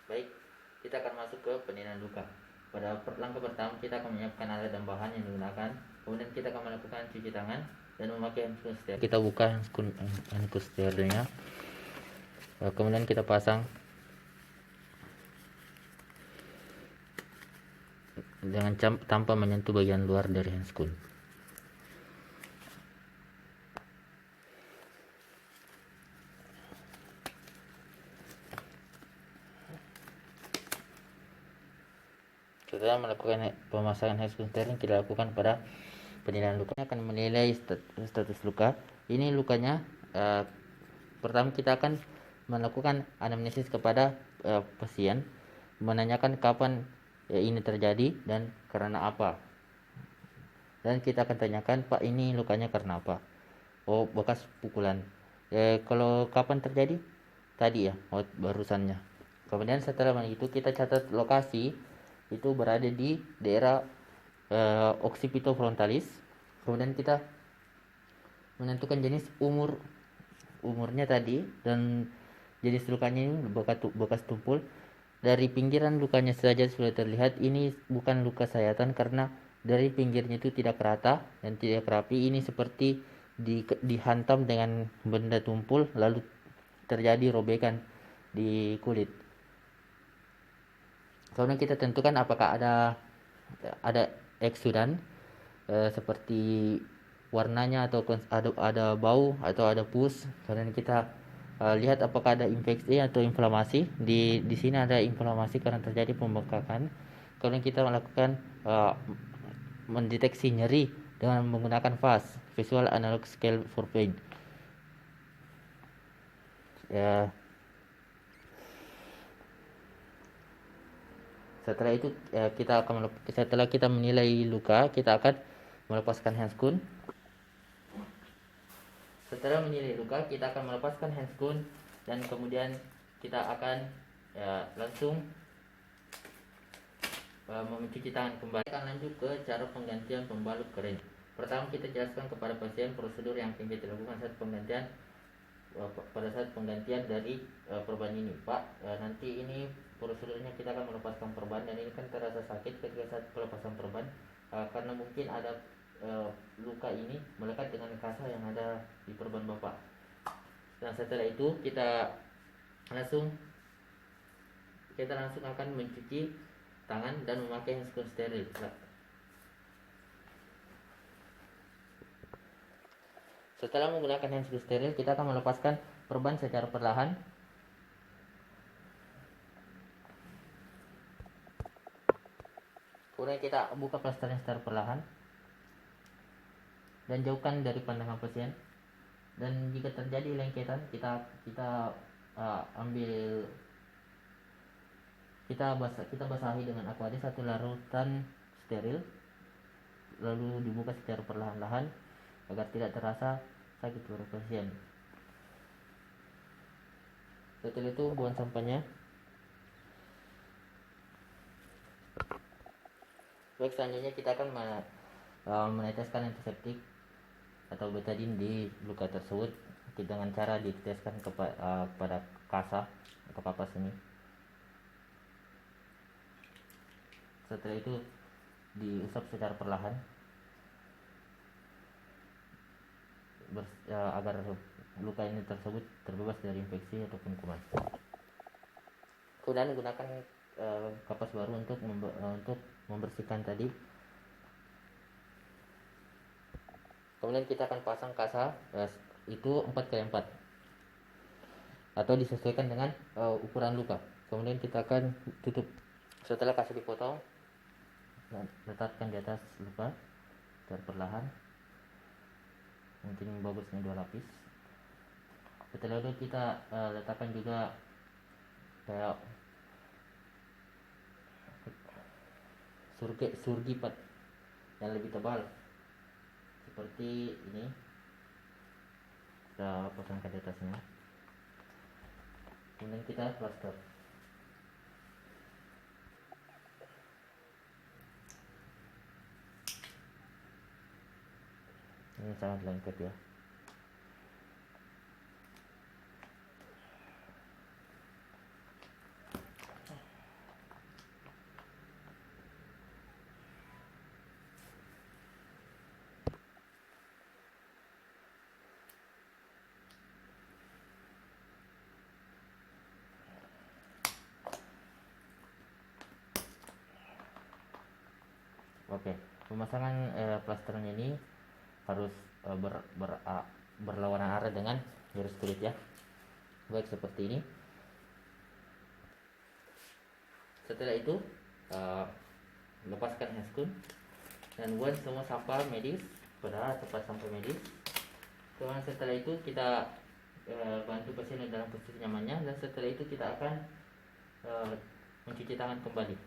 Baik, kita akan masuk ke penilaian luka. Pada langkah pertama kita akan menyiapkan alat dan bahan yang digunakan. Kemudian kita akan melakukan cuci tangan dan memakai handphone steril. Kita buka handphone sterilnya. Kemudian kita pasang dengan tanpa menyentuh bagian luar dari handphone. Setelah melakukan pemasangan handphone steril, kita lakukan pada penilaian luka. Akan menilai status luka. Ini lukanya. Pertama kita akan melakukan anamnesis kepada pasien, menanyakan kapan ini terjadi dan karena apa. Dan kita akan tanyakan, Pak, ini lukanya karena apa? Oh, bekas pukulan. Kalau kapan terjadi? Tadi ya, barusannya. Kemudian setelah itu kita catat lokasi, itu berada di daerah occipitofrontalis. Kemudian kita menentukan jenis umurnya tadi dan jenis lukanya ini bekas tumpul. Dari pinggiran lukanya saja sudah terlihat ini bukan luka sayatan karena dari pinggirnya itu tidak rata dan tidak rapi. Ini seperti dihantam dengan benda tumpul lalu terjadi robekan di kulit. Kemudian kita tentukan apakah ada eksudan seperti warnanya atau ada bau atau ada pus. Kemudian kita lihat apakah ada infeksi atau inflamasi. Di sini ada inflamasi karena terjadi pembengkakan. Kemudian kita melakukan mendeteksi nyeri dengan menggunakan VAS, Visual Analog Scale for Pain. Setelah itu setelah kita menilai luka, kita akan melepaskan handscoon. Setelah menilai luka, kita akan melepaskan handscoon dan kemudian kita akan langsung mencuci tangan kembali. Kita akan lanjut ke cara penggantian pembalut kering. Pertama kita jelaskan kepada pasien prosedur yang akan kita lakukan pada saat penggantian dari perban ini. Pak, nanti ini prosedurnya kita akan melepaskan perban dan ini kan terasa sakit ketika saat pelepasan perban karena mungkin ada luka ini melekat dengan kasa yang ada di perban Bapak. Dan setelah itu kita langsung akan mencuci tangan dan memakai handphone steril. Setelah menggunakan handphone steril, kita akan melepaskan perban secara perlahan. Kemudian kita buka plasternya secara perlahan dan jauhkan dari pandangan pasien. Dan jika terjadi lengketan, kita basahi dengan Aquadis satu larutan steril, lalu dibuka secara perlahan-lahan agar tidak terasa sakit pada pasien. Setelah itu buang sampahnya. Baik, selanjutnya kita akan meneteskan antiseptik atau betadine di luka tersebut dengan cara diteteskan kepada kasa atau kapas ini. Setelah itu diusap secara perlahan agar luka ini tersebut terbebas dari infeksi ataupun kuman. Kemudian gunakan kapas baru untuk membersihkan tadi. Kemudian kita akan pasang kasa itu 4x4 atau disesuaikan dengan ukuran luka. Kemudian kita akan tutup. Setelah kasa dipotong, letakkan di atas luka secara perlahan, mungkin bagusnya 2 lapis. Setelah itu kita letakkan juga kayak surgipat yang lebih tebal seperti ini. Kita pasangkan di atasnya. Kemudian kita plaster. Ini sangat lengkap ya. Oke, pemasangan plasternya ini harus berlawanan arah dengan garis kulit ya. Baik, seperti ini. Setelah itu lepaskan hairspun dan buang semua sampah medis pada tempat sampah medis. Kemudian setelah itu kita bantu pasien dalam posisi nyamannya, dan setelah itu kita akan mencuci tangan kembali.